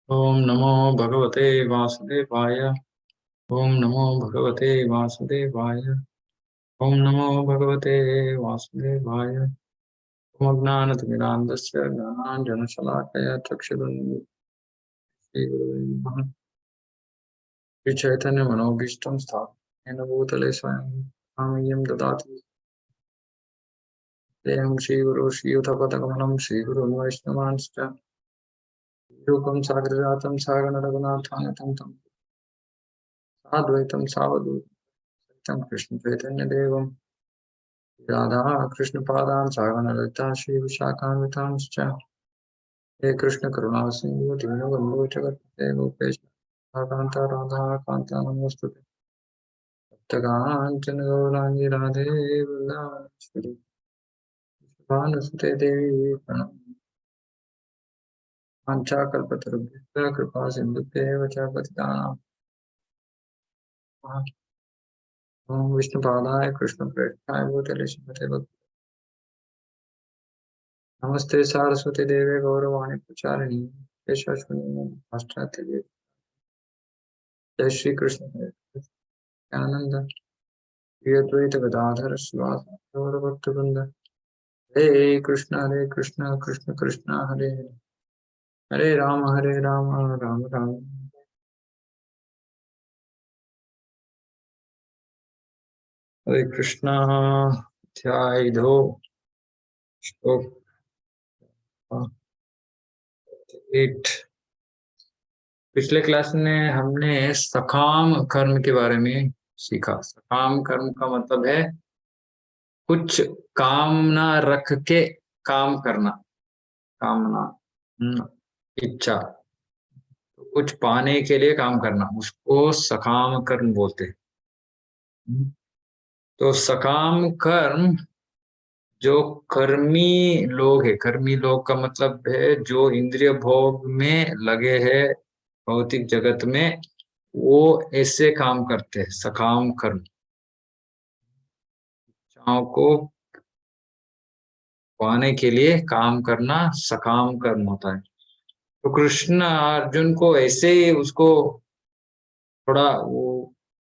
ओम नमो भगवते वासुदेवाय। ओम नमो भगवते वासुदेवाय। ओम नमो भगवते वासुदेवाय। ओम ज्ञानतिमिरान्धस्य ज्ञानाञ्जनशलाकया चक्षुरुन्मीलितं येन तस्मै श्रीचैतन्यमनोभीष्टं स्थापयेन भूतले स्वयं सामय्यं ददाति। तेहं श्रीगुरो श्रीयुतपदकमलं श्रीगुरुन् वैष्णवांश्च रूपं साग्रजातं सागररघुनाथान्वितं तं साद्वैतं सावधूतं कृष्णचैतन्यदेवं राधा कृष्ण पादान सागण ललिता श्री विशाखान्वितांश्च हे कृष्ण करुणा सिंधु दीनबन्धु जगत्पते गोपेश कान्ता राधा कान्ता नमोस्तुते तप्तकाञ्चन गौराङ्गी राधे वृन्दावनेश्वरी भानुसुते देवी प्रणमामि। वाञ्छाकल्पतरुभ्यश्च कृपा सिन्धुभ्येव च पतितानां ओम विष्णुपादाय कृष्णप्रेष्ठाय भूतले श्रीमते भक्ति नमस्ते सारस्वती देवे गौरवाणी प्रचारिणी केशवस्मिनी पाश्चात्य देवी। जय श्री कृष्ण आनंद प्रिय द्वैत गदाधर शिवास गौर भक्त वृंद। हरे कृष्ण कृष्ण कृष्ण हरे हरे हरे राम राम राम। हरे कृष्णा अध्याय 2 श्लोक 8। पिछले क्लास में हमने सकाम कर्म के बारे में सीखा। सकाम कर्म का मतलब है कुछ कामना रख के काम करना। कामना, इच्छा, तो कुछ पाने के लिए काम करना, उसको सकाम कर्म बोलते हैं। तो सकाम कर्म जो कर्मी लोग है, कर्मी लोग का मतलब है जो इंद्रिय भोग में लगे हैं भौतिक जगत में, वो ऐसे काम करते हैं सकाम कर्म। इच्छाओं को पाने के लिए काम करना सकाम कर्म होता है। तो कृष्ण अर्जुन को ऐसे ही उसको थोड़ा वो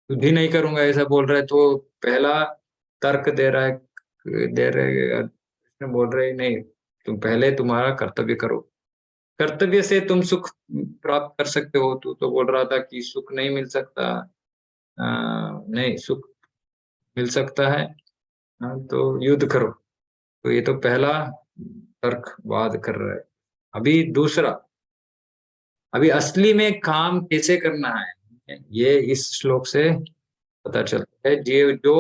भी नहीं करूंगा ऐसा बोल रहा है, तो पहला तर्क दे रहे कृष्ण बोल रहे नहीं, तुम पहले तुम्हारा कर्तव्य करो, कर्तव्य से तुम सुख प्राप्त कर सकते हो। तू तो बोल रहा था कि सुख नहीं मिल सकता। नहीं, सुख मिल सकता है। तो युद्ध करो। तो ये तो पहला तर्कवाद कर रहा है। अभी दूसरा, अभी असली में काम कैसे करना है ये इस श्लोक से पता चलता है। जो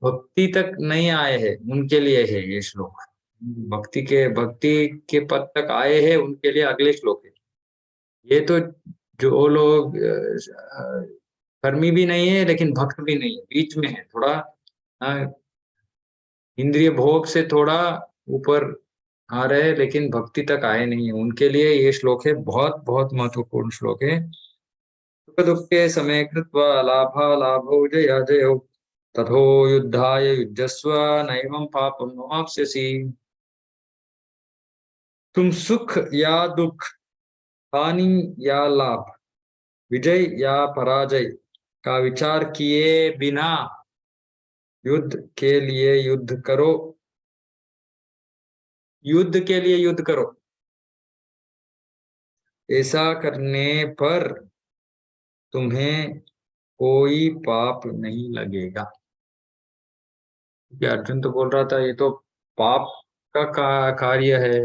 भक्ति तक नहीं आए हैं उनके लिए है ये श्लोक। भक्ति के पद तक आए हैं उनके लिए अगले श्लोक है ये। तो जो लोग कर्मी भी नहीं है लेकिन भक्त भी नहीं है, बीच में है थोड़ा, इंद्रिय भोग से थोड़ा ऊपर आ रहे लेकिन भक्ति तक आए नहीं है, उनके लिए ये श्लोक है। बहुत बहुत महत्वपूर्ण श्लोक है। सुख दुखे समय कृत्वा लाभो जया जयो तथो युद्धाय युज्यस्व नैवं पापं नवाप्स्यसि। तुम सुख या दुख, हानि या लाभ, विजय या पराजय का विचार किए बिना युद्ध के लिए युद्ध करो। युद्ध के लिए युद्ध करो, ऐसा करने पर तुम्हें कोई पाप नहीं लगेगा। अर्जुन तो बोल रहा था ये तो पाप कार्य है,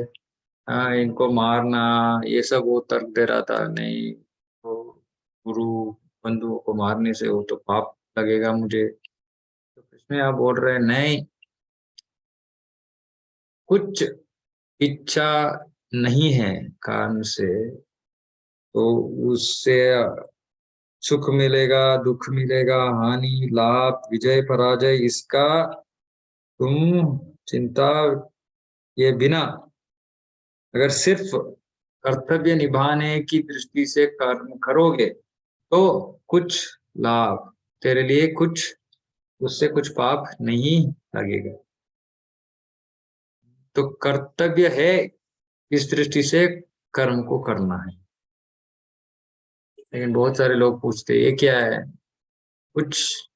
इनको मारना, ये सब वो तर्क दे रहा था। नहीं, तो गुरु बंधुओं को मारने से वो तो पाप लगेगा मुझे। तो कृष्ण आप बोल रहे हैं नहीं, कुछ इच्छा नहीं है कारण से तो उससे सुख मिलेगा, दुख मिलेगा, हानि लाभ विजय पराजय, इसका तुम चिंता ये बिना अगर सिर्फ कर्तव्य निभाने की दृष्टि से कर्म करोगे तो कुछ लाभ तेरे लिए, कुछ उससे कुछ पाप नहीं लगेगा। तो कर्तव्य है इस दृष्टि से कर्म को करना है। लेकिन बहुत सारे लोग पूछते ये क्या है, कुछ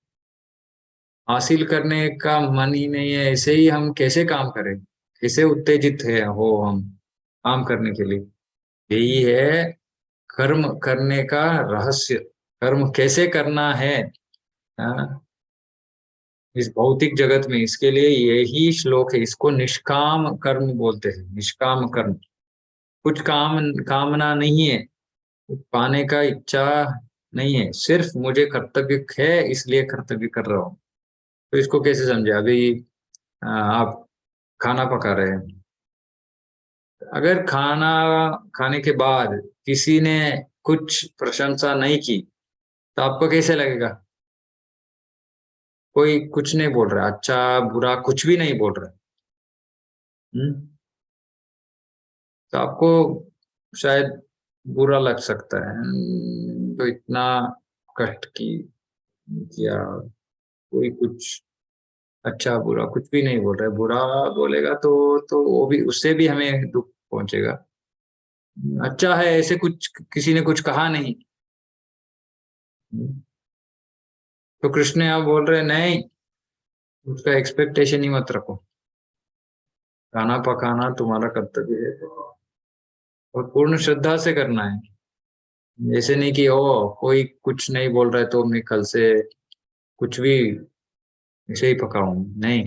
हासिल करने का मन ही नहीं है, ऐसे ही हम कैसे काम करें, कैसे उत्तेजित है हो हम काम करने के लिए। यही है कर्म करने का रहस्य, कर्म कैसे करना है। हाँ, इस भौतिक जगत में इसके लिए यही श्लोक है, इसको निष्काम कर्म बोलते हैं, निष्काम कर्म। कुछ कामना नहीं है, कुछ पाने का इच्छा नहीं है, सिर्फ मुझे कर्तव्य है इसलिए कर्तव्य कर रहा हूँ। तो इसको कैसे समझे, अभी आप खाना पका रहे हैं, अगर खाना खाने के बाद किसी ने कुछ प्रशंसा नहीं की तो आपको कैसे लगेगा। कोई कुछ नहीं बोल रहा, अच्छा बुरा कुछ भी नहीं बोल रहा। हम्म, तो आपको शायद बुरा लग सकता है, तो इतना कष्ट की किया, कोई कुछ अच्छा बुरा कुछ भी नहीं बोल रहा है, बुरा बोलेगा तो वो भी, उससे भी हमें दुख पहुंचेगा। अच्छा है ऐसे कुछ किसी ने कुछ कहा नहीं, तो कृष्ण आप बोल रहे हैं नहीं, उसका एक्सपेक्टेशन ही मत रखो, खाना पकाना तुम्हारा कर्तव्य है और पूर्ण श्रद्धा से करना है। ऐसे नहीं कि ओ कोई कुछ नहीं बोल रहा है तो मैं कल से कुछ भी ऐसे ही पकाऊं, नहीं।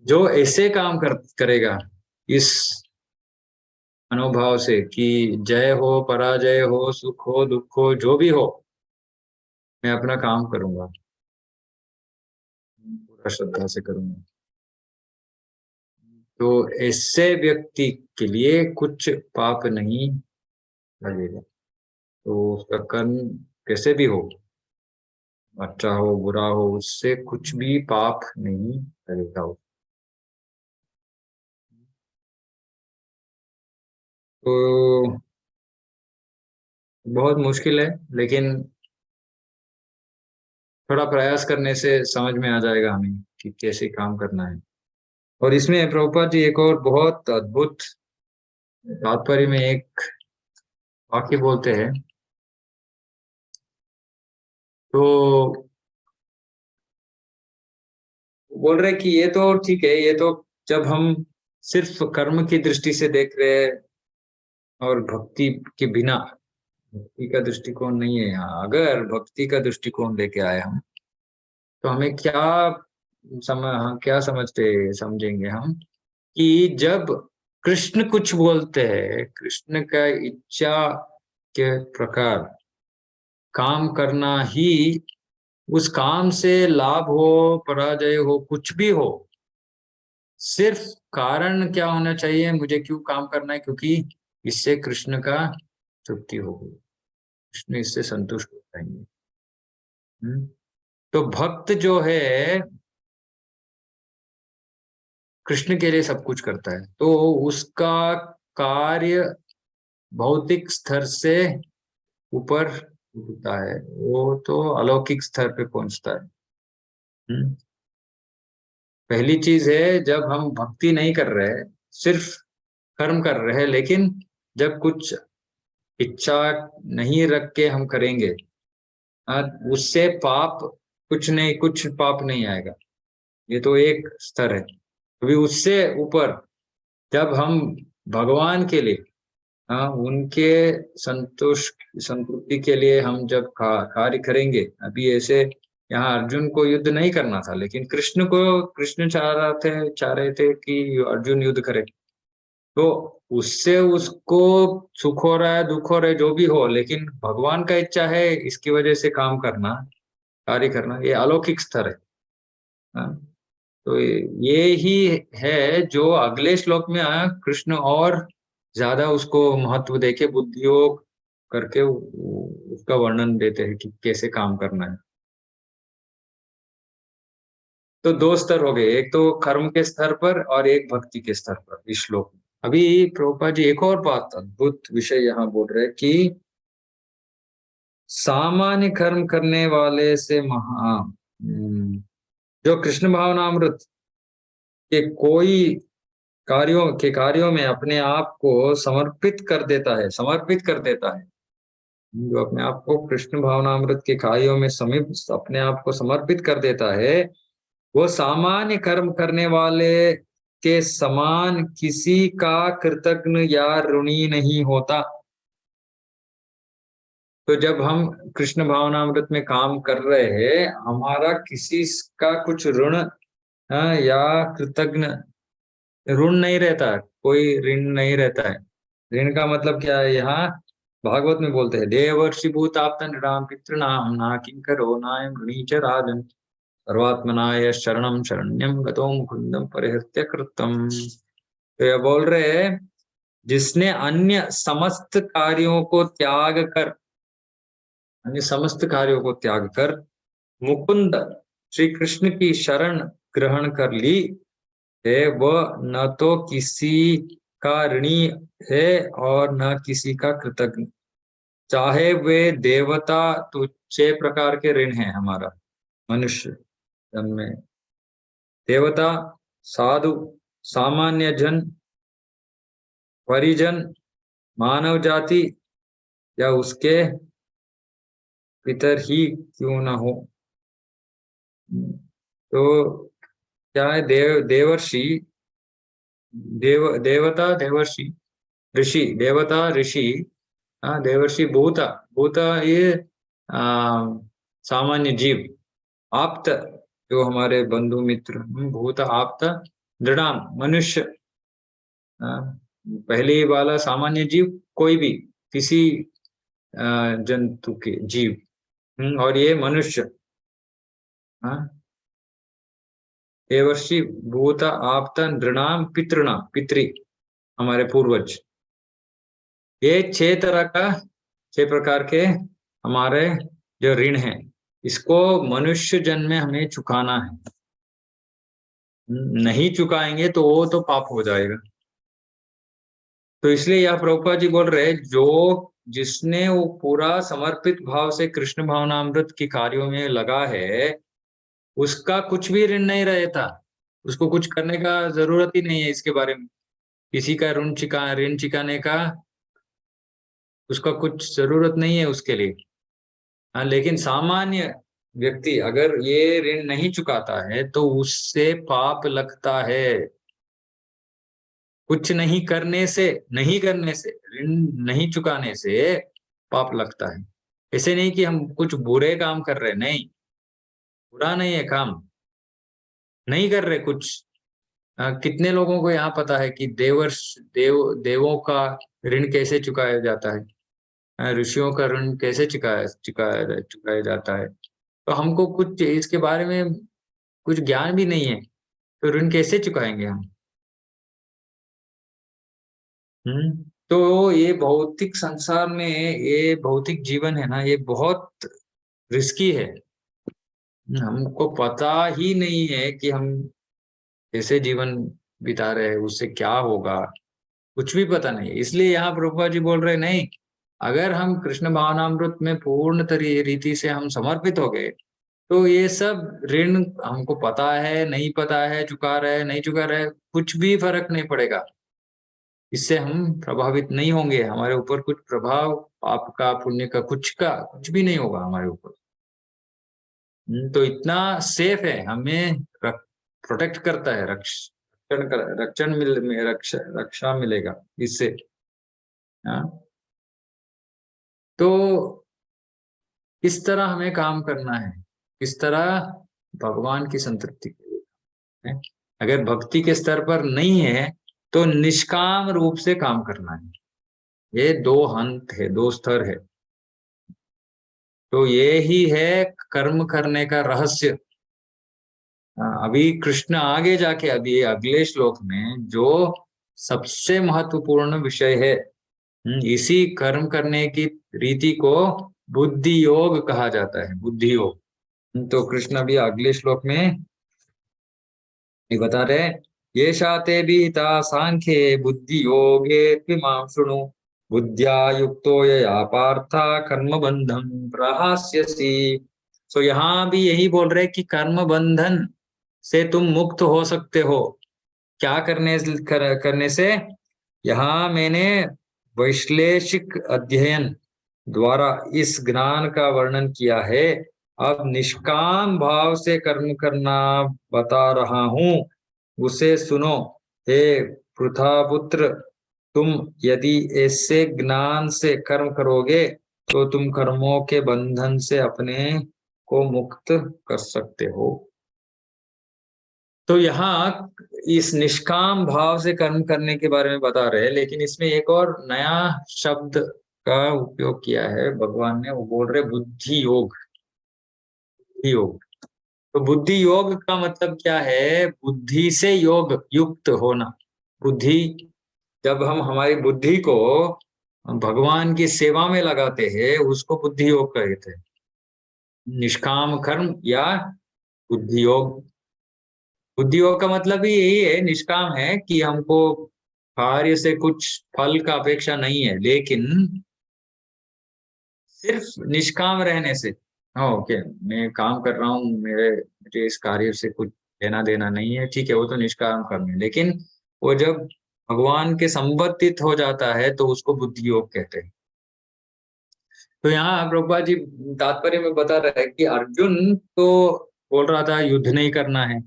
जो ऐसे काम करेगा इस मनोभाव से कि जय हो पराजय हो सुख हो दुख हो जो भी हो, मैं अपना काम करूंगा, पूरा श्रद्धा से करूंगा, तो ऐसे व्यक्ति के लिए कुछ पाप नहीं लगेगा। तो उसका कर्म कैसे भी हो, अच्छा हो बुरा हो, उससे कुछ भी पाप नहीं लगेगा। तो बहुत मुश्किल है, लेकिन थोड़ा प्रयास करने से समझ में आ जाएगा हमें कि कैसे काम करना है। और इसमें प्रभुपाद जी एक और बहुत अद्भुत तात्पर्य में एक वाक्य बोलते हैं। तो बोल रहे कि ये तो ठीक है, ये तो जब हम सिर्फ कर्म की दृष्टि से देख रहे हैं और भक्ति के बिना, भक्ति का दृष्टिकोण नहीं है यहाँ, अगर भक्ति का दृष्टिकोण लेके आए हम तो हमें क्या समझते समझेंगे हम कि जब कृष्ण कुछ बोलते हैं, कृष्ण का इच्छा के प्रकार काम करना ही, उस काम से लाभ हो पराजय हो कुछ भी हो, सिर्फ कारण क्या होना चाहिए, मुझे क्यों काम करना है, क्योंकि इससे कृष्ण का तृप्ति होगी, कृष्ण इससे संतुष्ट हो जाएंगे। तो भक्त जो है कृष्ण के लिए सब कुछ करता है, तो उसका कार्य भौतिक स्तर से ऊपर उठता है, वो तो अलौकिक स्तर पे पहुंचता है। हम्म। पहली चीज है जब हम भक्ति नहीं कर रहे, सिर्फ कर्म कर रहे हैं, लेकिन जब कुछ इच्छा नहीं रख के हम करेंगे, हाँ, उससे पाप कुछ पाप नहीं आएगा। ये तो एक स्तर है। अभी उससे ऊपर जब हम भगवान के लिए, हाँ, उनके संतुष्टि के लिए हम जब कार्य करेंगे, अभी ऐसे यहाँ अर्जुन को युद्ध नहीं करना था, लेकिन कृष्ण चाह रहे थे कि अर्जुन युद्ध करे, तो उससे उसको सुख हो रहा है दुख हो रहा है जो भी हो, लेकिन भगवान का इच्छा है इसकी वजह से काम करना, कार्य करना, ये अलौकिक स्तर है। हाँ, तो ये ही है जो अगले श्लोक में आया, कृष्ण और ज्यादा उसको महत्व देके बुद्धि योग करके उसका वर्णन देते हैं कि कैसे काम करना है। तो दो स्तर हो गए, एक तो कर्म के स्तर पर और एक भक्ति के स्तर पर इस श्लोक में। अभी प्रभुपाद जी एक और बात अद्भुत विषय यहाँ बोल रहे हैं कि सामान्य कर्म करने वाले से जो कृष्ण भावनामृत के कोई कार्यों में अपने आप को समर्पित कर देता है, समर्पित कर देता है। जो अपने आप को कृष्ण भावनामृत के कार्यों में समीप अपने आप को समर्पित कर देता है, वो सामान्य कर्म करने वाले के समान किसी का कृतज्ञ या ऋणी नहीं होता। तो जब हम कृष्ण भावनामृत में काम कर रहे हैं, हमारा किसी का कुछ ऋण या कृतज्ञ ऋण नहीं रहता, कोई ऋण नहीं रहता है। ऋण का मतलब क्या है? यहाँ भागवत में बोलते हैं, देवर्षि भूताप्त नृणाम पितृणाम ना किंकरो नायम ऋणी च राजन सर्वात्मनाय शरणम शरण्यम गतो मुकुंदम परिहृत्य कृतम। तो ये बोल रहे हैं, जिसने अन्य समस्त कार्यों को त्याग कर, अन्य समस्त कार्यों को त्याग कर मुकुंद श्री कृष्ण की शरण ग्रहण कर ली है, वह न तो किसी का ऋणी है और न किसी का कृतज्ञ। चाहे वे देवता, तो 6 प्रकार के ऋण हैं हमारा मनुष्य जन्म में। देवता, साधु, सामान्य जन, परिजन, मानव जाति या उसके पितर ही क्यों न हो। तो क्या है? देवर्षि, देवता, देवर्षि, ऋषि, देवता, ऋषि, देवर्षि, भूता, भूता ये सामान्य जीव, आप्त जो हमारे बंधु मित्र, भूत आप्त, दृढ़ाम मनुष्य, पहले वाला सामान्य जीव, कोई भी किसी जंतु के जीव, और ये मनुष्य, देवर्षि, भूत आप्त, नृणाम, पितृणाम, पितृ हमारे पूर्वज। ये 6 प्रकार के हमारे जो ऋण हैं, इसको मनुष्य जन्म में हमें चुकाना है। नहीं चुकाएंगे तो वो तो पाप हो जाएगा। तो इसलिए यह प्रभुपाद जी बोल रहे, जो जिसने वो पूरा समर्पित भाव से कृष्ण भावनामृत के कार्यों में लगा है, उसका कुछ भी ऋण नहीं रहता, उसको कुछ करने का जरूरत ही नहीं है इसके बारे में। किसी का ऋण चुकाने का उसका कुछ जरूरत नहीं है उसके लिए। हाँ, लेकिन सामान्य व्यक्ति अगर ये ऋण नहीं चुकाता है तो उससे पाप लगता है। कुछ नहीं करने से, ऋण नहीं चुकाने से पाप लगता है। ऐसे नहीं कि हम कुछ बुरे काम कर रहे, नहीं, बुरा नहीं है काम, नहीं कर रहे कुछ। कितने लोगों को यहाँ पता है कि देवों का ऋण कैसे चुकाया जाता है, ऋषियों का ऋण कैसे चुकाया जाता है। तो हमको कुछ इसके बारे में कुछ ज्ञान भी नहीं है, तो ऋण कैसे चुकाएंगे हम? तो ये भौतिक संसार में, ये भौतिक जीवन है ना, ये बहुत रिस्की है। हमको पता ही नहीं है कि हम कैसे जीवन बिता रहे हैं, उससे क्या होगा, कुछ भी पता नहीं। इसलिए यहाँ प्रभुपाद जी बोल रहे, नहीं, अगर हम कृष्ण भावनामृत में पूर्ण रीति से हम समर्पित हो गए, तो ये सब ऋण हमको पता है नहीं पता है, चुका रहे नहीं चुका रहे, कुछ भी फर्क नहीं पड़ेगा। इससे हम प्रभावित नहीं होंगे, हमारे ऊपर कुछ प्रभाव पाप का पुण्य का कुछ भी नहीं होगा हमारे ऊपर। तो इतना सेफ है, हमें प्रोटेक्ट करता है, रक्षा मिलेगा इससे। हाँ, तो किस तरह हमें काम करना है, किस तरह भगवान की संतृप्ति के लिए है? अगर भक्ति के स्तर पर नहीं है तो निष्काम रूप से काम करना है। ये 2 हंत है, 2 स्तर है। तो ये ही है कर्म करने का रहस्य। अभी कृष्ण आगे जाके, अभी अगले श्लोक में जो सबसे महत्वपूर्ण विषय है, इसी कर्म करने की रीति को बुद्धि योग कहा जाता है, बुद्धि योग। तो कृष्ण अभी अगले श्लोक में ये बता रहे, ये शाते विहिता सांख्ये बुद्धि योगे त्विमां शृणु बुद्ध्या युक्तो यया पार्था कर्म बंधम प्रहास्यसि। तो यहाँ भी यही बोल रहे कि कर्म बंधन से तुम मुक्त हो सकते हो। क्या करने से? यहाँ मैंने वैश्लेषिक अध्ययन द्वारा इस ज्ञान का वर्णन किया है। अब निष्काम भाव से कर्म करना बता रहा हूं, उसे सुनो। हे पृथापुत्र, तुम यदि ऐसे ज्ञान से कर्म करोगे तो तुम कर्मों के बंधन से अपने को मुक्त कर सकते हो। तो यहाँ इस निष्काम भाव से कर्म करने के बारे में बता रहे हैं, लेकिन इसमें एक और नया शब्द का उपयोग किया है भगवान ने। वो बोल रहे बुद्धि योग। बुद्धि योग, तो बुद्धि योग का मतलब क्या है? बुद्धि से योग युक्त होना। बुद्धि, जब हम हमारी बुद्धि को भगवान की सेवा में लगाते हैं, उसको बुद्धि योग कहते हैं। निष्काम कर्म या बुद्धि योग। बुद्धि योग का मतलब भी यही है, निष्काम है कि हमको कार्य से कुछ फल का अपेक्षा नहीं है, लेकिन सिर्फ निष्काम रहने से। हाँ, ओके, मैं काम कर रहा हूँ, मुझे इस कार्य से कुछ लेना देना नहीं है, ठीक है, वो तो निष्काम कर्म है। लेकिन वो जब भगवान के संबंधित हो जाता है तो उसको बुद्धि योग कहते हैं। तो यहाँ प्रभुपाद जी तात्पर्य में बता रहे हैं कि अर्जुन तो बोल रहा था युद्ध नहीं करना है।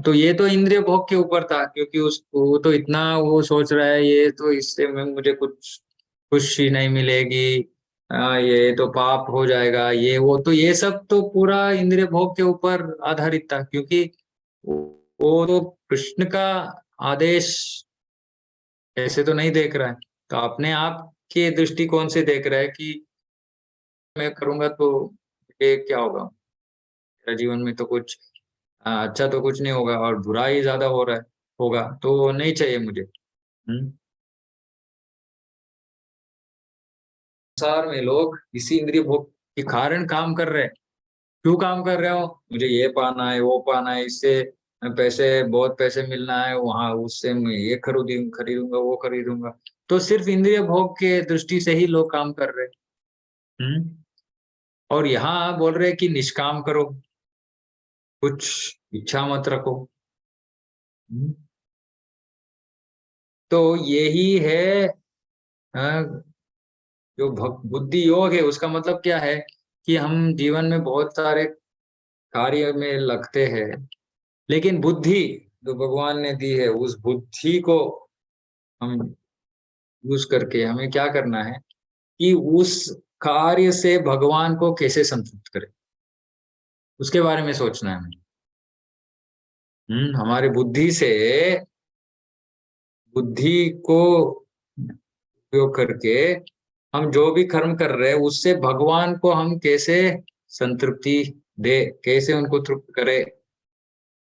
तो ये तो इंद्रिय भोग के ऊपर था, क्योंकि उसको तो इतना वो सोच रहा है, ये तो इससे मुझे कुछ खुशी नहीं मिलेगी, ये तो पाप हो जाएगा, ये वो, तो ये सब तो पूरा इंद्रिय भोग के ऊपर आधारित था, क्योंकि वो तो कृष्ण का आदेश ऐसे तो नहीं देख रहा है। तो अपने आप के दृष्टिकोण से देख रहा है कि मैं करूंगा तो ये क्या होगा, मेरा जीवन में तो कुछ अच्छा तो कुछ नहीं होगा, और बुरा ही ज्यादा हो रहा है, होगा, तो नहीं चाहिए मुझे। संसार में लोग इसी इंद्रिय भोग के कारण काम कर रहे हैं। क्यों काम कर रहे हो? मुझे ये पाना है, वो पाना है, इससे पैसे, बहुत पैसे मिलना है, वहां उससे मैं ये खरीदूंगा, वो खरीदूंगा। तो सिर्फ इंद्रिय भोग के दृष्टि से ही लोग काम कर रहे हैं। और यहाँ बोल रहे हैं कि निष्काम करो, कुछ इच्छा मत रखो। हम्म। तो यही है जो बुद्धि योग है, उसका मतलब क्या है कि हम जीवन में बहुत सारे कार्य में लगते हैं, लेकिन बुद्धि जो भगवान ने दी है, उस बुद्धि को हम यूज करके हमें क्या करना है कि उस कार्य से भगवान को कैसे संतुष्ट करें, उसके बारे में सोचना है हमें। हमारे बुद्धि से, बुद्धि को उपयोग करके हम जो भी कर्म कर रहे हैं, उससे भगवान को हम कैसे संतृप्ति दे, कैसे उनको तृप्त करे,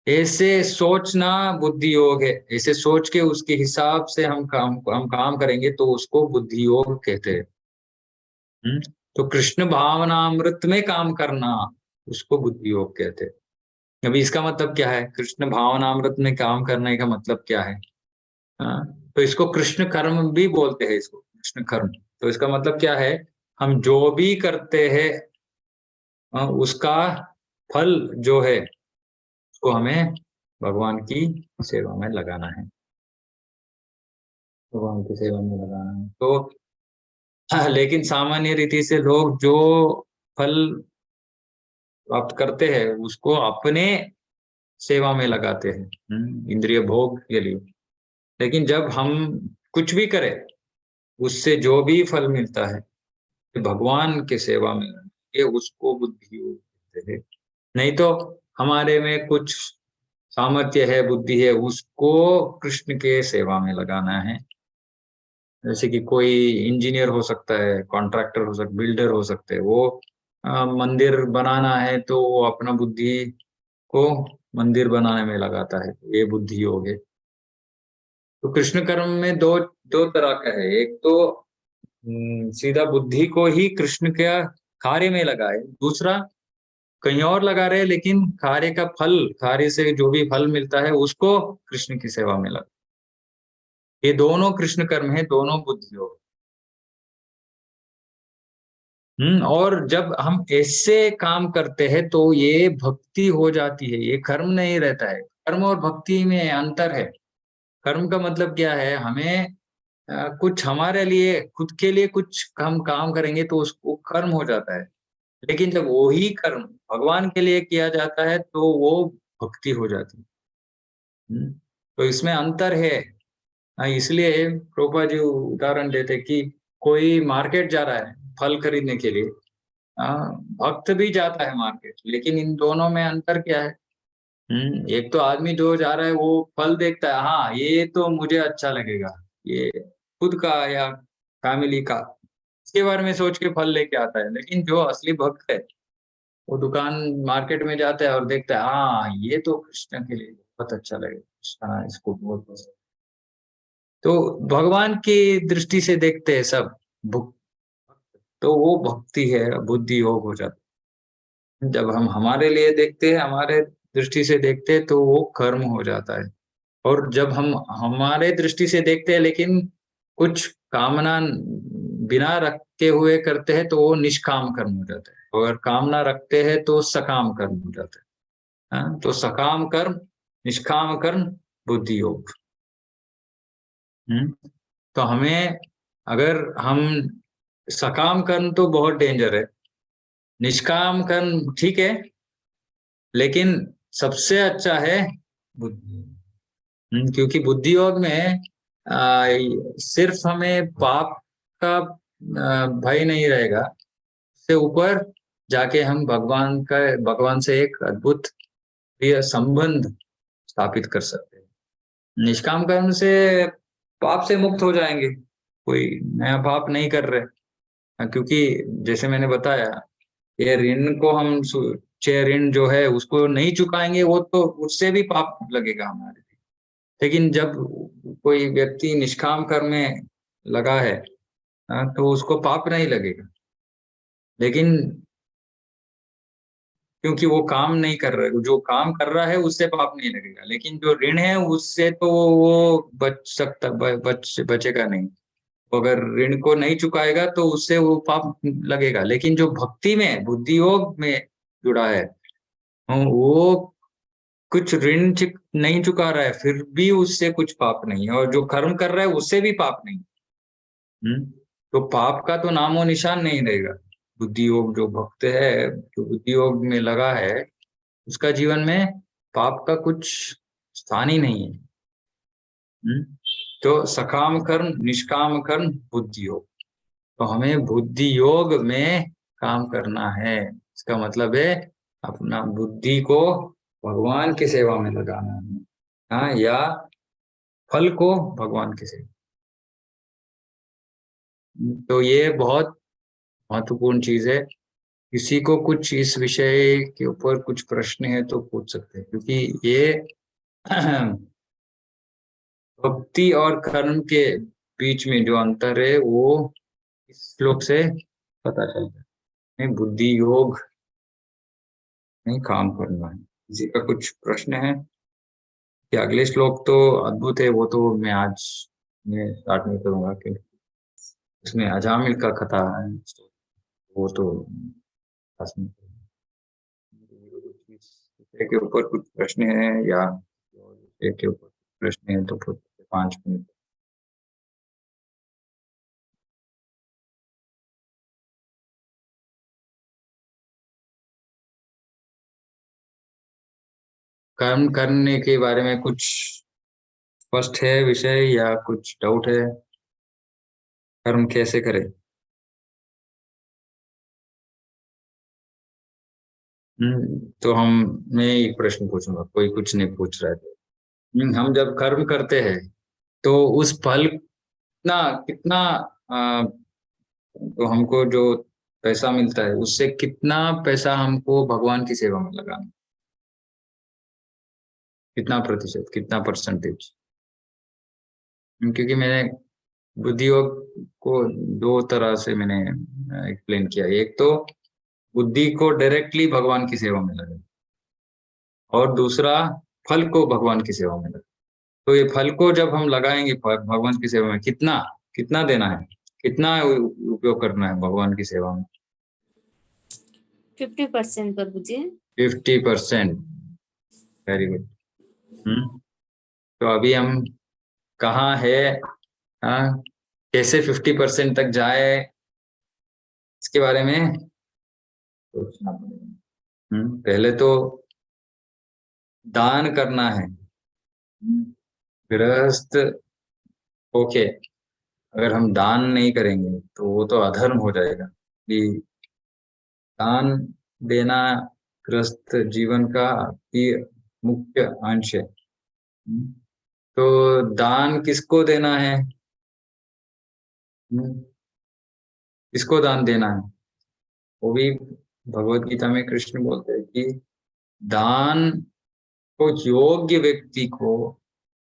ऐसे सोचना बुद्धि योग है। ऐसे सोच के उसके हिसाब से हम काम करेंगे तो उसको बुद्धि योग कहते हैं। तो कृष्ण भावनामृत में काम करना, उसको बुद्धि योग कहते हैं। अभी इसका मतलब क्या है? कृष्ण भावनामृत में काम करने का मतलब क्या है? हाँ, तो इसको कृष्ण कर्म भी बोलते हैं, इसको कृष्ण कर्म। तो इसका मतलब क्या है? हम जो भी करते हैं, उसका फल जो है, उसको हमें भगवान की सेवा में लगाना है। भगवान की सेवा में लगाना है तो हाँ, लेकिन सामान्य रीति से लोग जो फल प्राप्त करते हैं, उसको अपने सेवा में लगाते हैं, इंद्रिय भोग के लिए। लेकिन जब हम कुछ भी करें, उससे जो भी फल मिलता है, तो भगवान के सेवा में ये उसको बुद्धि योग कहते हैं। नहीं तो हमारे में कुछ सामर्थ्य है, बुद्धि है, उसको कृष्ण के सेवा में लगाना है। जैसे कि कोई इंजीनियर हो सकता है, कॉन्ट्रैक्टर हो सकता, बिल्डर हो सकते हैं, वो मंदिर बनाना है तो वो अपना बुद्धि को मंदिर बनाने में लगाता है, ये बुद्धि योग है। तो कृष्ण कर्म में दो दो तरह का है। एक तो सीधा बुद्धि को ही कृष्ण के कार्य में लगाए, दूसरा कहीं और लगा रहे, लेकिन कार्य का फल, कार्य से जो भी फल मिलता है, उसको कृष्ण की सेवा में लगा। ये दोनों कृष्ण कर्म है, दोनों बुद्धि योग। और जब हम ऐसे काम करते हैं तो ये भक्ति हो जाती है, ये कर्म नहीं रहता है। कर्म और भक्ति में अंतर है। कर्म का मतलब क्या है, हमें कुछ हमारे लिए खुद के लिए कुछ हम काम करेंगे तो उसको कर्म हो जाता है, लेकिन जब वो ही कर्म भगवान के लिए किया जाता है तो वो भक्ति हो जाती है। तो इसमें अंतर है। इसलिए प्रभुपाद जी उदाहरण देते कि कोई मार्केट जा रहा है फल खरीदने के लिए, भक्त भी जाता है मार्केट, लेकिन इन दोनों में अंतर क्या है? एक तो आदमी जो जा रहा है वो फल देखता है, हाँ ये तो मुझे अच्छा लगेगा, ये खुद का या फैमिली का, इसके बारे में सोच के फल लेके आता है। लेकिन जो असली भक्त है वो दुकान मार्केट में जाता है और देखता है, हाँ ये तो कृष्ण के लिए बहुत अच्छा लगेगा, कृष्णा इसको बहुत पसंद। तो भगवान की दृष्टि से देखते हैं सब, तो वो भक्ति है, बुद्धि योग हो जाता है। जब हम हमारे लिए देखते हैं, हमारे दृष्टि से देखते हैं, तो वो कर्म हो जाता है। और जब हम हमारे दृष्टि से देखते हैं लेकिन कुछ कामना बिना रखे हुए करते हैं तो वो निष्काम कर्म हो जाता है, और कामना रखते हैं तो सकाम कर्म हो जाता है। हाँ? तो सकाम कर्म, निष्काम कर्म, बुद्धि योग। तो हमें, अगर हम सकाम कर्म तो बहुत डेंजर है, निष्काम कर्म ठीक है, लेकिन सबसे अच्छा है बुद्धि। क्योंकि बुद्धि योग में आ, सिर्फ हमें पाप का भय नहीं रहेगा, उससे ऊपर जाके हम भगवान से एक अद्भुत प्रिय संबंध स्थापित कर सकते हैं। निष्काम कर्म से पाप से मुक्त हो जाएंगे, कोई नया पाप नहीं कर रहे। क्योंकि जैसे मैंने बताया, ये ऋण को हम ऋण जो है उसको नहीं चुकाएंगे, वो तो उससे भी पाप लगेगा हमारे। लेकिन जब कोई व्यक्ति निष्काम कर्म में लगा है, तो उसको पाप नहीं लगेगा। लेकिन क्योंकि वो काम नहीं कर रहा है, जो काम कर रहा है उससे पाप नहीं लगेगा, लेकिन जो ऋण है उससे तो वो बचेगा नहीं। अगर ऋण को नहीं चुकाएगा तो उससे वो पाप लगेगा। लेकिन जो भक्ति में, बुद्धि योग में जुड़ा है, वो कुछ ऋण नहीं चुका रहा है, फिर भी उससे कुछ पाप नहीं है, और जो कर्म कर रहा है उससे भी पाप नहीं। तो पाप का तो नामो निशान नहीं रहेगा। बुद्धि योग जो भक्त है, जो बुद्धि योग में लगा है, उसका जीवन में पाप का कुछ स्थान ही नहीं है। तो सकाम कर्म, निष्काम कर्म, बुद्धि योग। तो हमें बुद्धि योग में काम करना है। इसका मतलब है अपना बुद्धि को भगवान की सेवा में लगाना है, हाँ, या फल को भगवान की सेवा। तो ये बहुत महत्वपूर्ण चीज है। किसी को कुछ इस विषय के ऊपर कुछ प्रश्न है तो पूछ सकते हैं, क्योंकि ये भक्ति और कर्म के बीच में जो अंतर है वो इस श्लोक से पता चलता है। बुद्धि योग में काम करना है। किसी का कुछ प्रश्न है? कि अगले श्लोक तो अद्भुत है, वो तो मैं आज मैं स्टार्ट नहीं करूंगा, क्योंकि उसमें अजामिल का कथा है, तो वो तो खास नहीं करूंगा। विषय के ऊपर कुछ प्रश्न है, या विषय के ऊपर प्रश्न है तो फिर 5 मिनट। कर्म करने के बारे में कुछ स्पष्ट है विषय, या कुछ डाउट है? कर्म कैसे करें? तो मैं एक प्रश्न पूछूंगा, कोई कुछ नहीं पूछ रहा है तो। हम जब कर्म करते हैं तो उस फल कितना कितना तो हमको जो पैसा मिलता है उससे कितना पैसा हमको भगवान की सेवा में लगाना, कितना प्रतिशत, कितना परसेंटेज? क्योंकि मैंने बुद्धि योग को दो तरह से मैंने एक्सप्लेन किया। एक तो बुद्धि को डायरेक्टली भगवान की सेवा में लगे, और दूसरा फल को भगवान की सेवा में लगे। तो ये फल को जब हम लगाएंगे भगवान की सेवा में, कितना कितना देना है, कितना उपयोग करना है भगवान की सेवा में? 50% प्रभु जी। 50%। Very good. तो अभी हम कहाँ है, हाँ, कैसे 50% तक जाए, इसके बारे में सोचना पड़ेगा। पहले तो दान करना है। गृहस्थ ओके, अगर हम दान नहीं करेंगे तो वो तो अधर्म हो जाएगा कि दान देना गृहस्थ जीवन का ही मुख्य अंश है। तो दान किसको देना है? किसको दान देना है? वो भी भगवत गीता में कृष्ण बोलते हैं कि दान को योग्य व्यक्ति को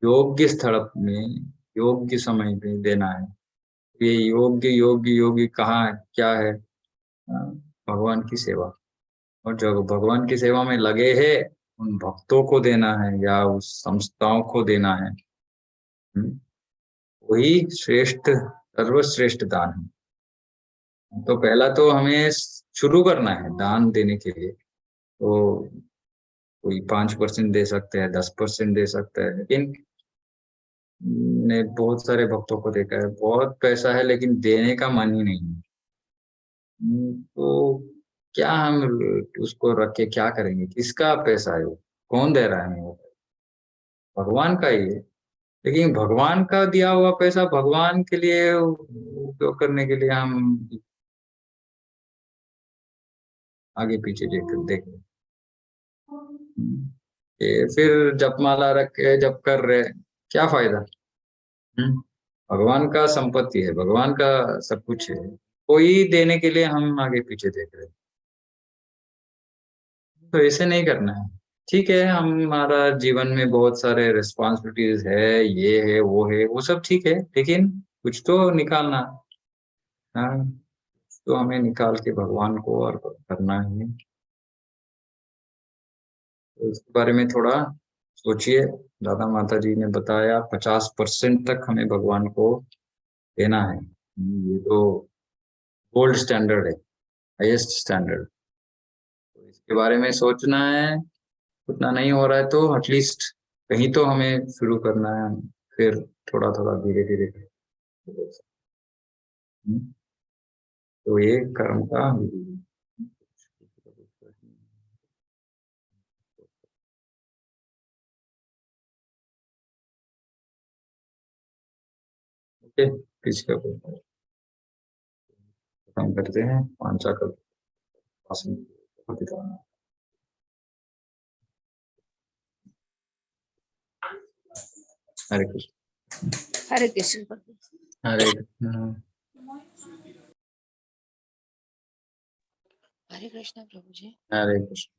योग्य स्थल में योग्य समय पे देना है। ये योग्य योग्य योग्य कहाँ क्या है? भगवान की सेवा। और जो भगवान की सेवा में लगे हैं उन भक्तों को देना है या उस संस्थाओं को देना है। वही श्रेष्ठ सर्वश्रेष्ठ दान है। तो पहला तो हमें शुरू करना है दान देने के लिए। तो कोई 5% दे सकते हैं, 10% दे सकते हैं, लेकिन ने बहुत सारे भक्तों को देखा है बहुत पैसा है लेकिन देने का मन ही नहीं है। तो क्या हम उसको रख के क्या करेंगे? किसका पैसा है वो? कौन दे रहा है वो? भगवान का ही है। लेकिन भगवान का दिया हुआ पैसा भगवान के लिए उपयोग करने के लिए हम आगे पीछे देख फिर जपमाला रख के जप कर रहे, क्या फायदा? हम्म, भगवान का संपत्ति है, भगवान का सब कुछ है, कोई देने के लिए हम आगे पीछे देख रहे हैं। तो ऐसे नहीं करना है। ठीक है, हमारा जीवन में बहुत सारे रिस्पॉन्सिबिलिटीज है, ये है वो सब ठीक है, लेकिन कुछ तो निकालना। हाँ, तो हमें निकाल के भगवान को अर्पण करना है। तो इसके बारे में थोड़ा सोचिए। दादा माता जी ने बताया 50% तक हमें भगवान को देना है। ये तो गोल्ड स्टैंडर्ड है, हाईएस्ट स्टैंडर्ड। तो इसके बारे में सोचना है। उतना नहीं हो रहा है तो एटलीस्ट कहीं तो हमें शुरू करना है, फिर थोड़ा थोड़ा धीरे धीरे। तो ये कर्म का ओके, किसी का कोई खत्म करते हैं पांचा का भाषण। हरे कृष्ण। हरे कृष्ण। हरे कृष्ण। हरे कृष्ण प्रभु जी। हरे कृष्ण।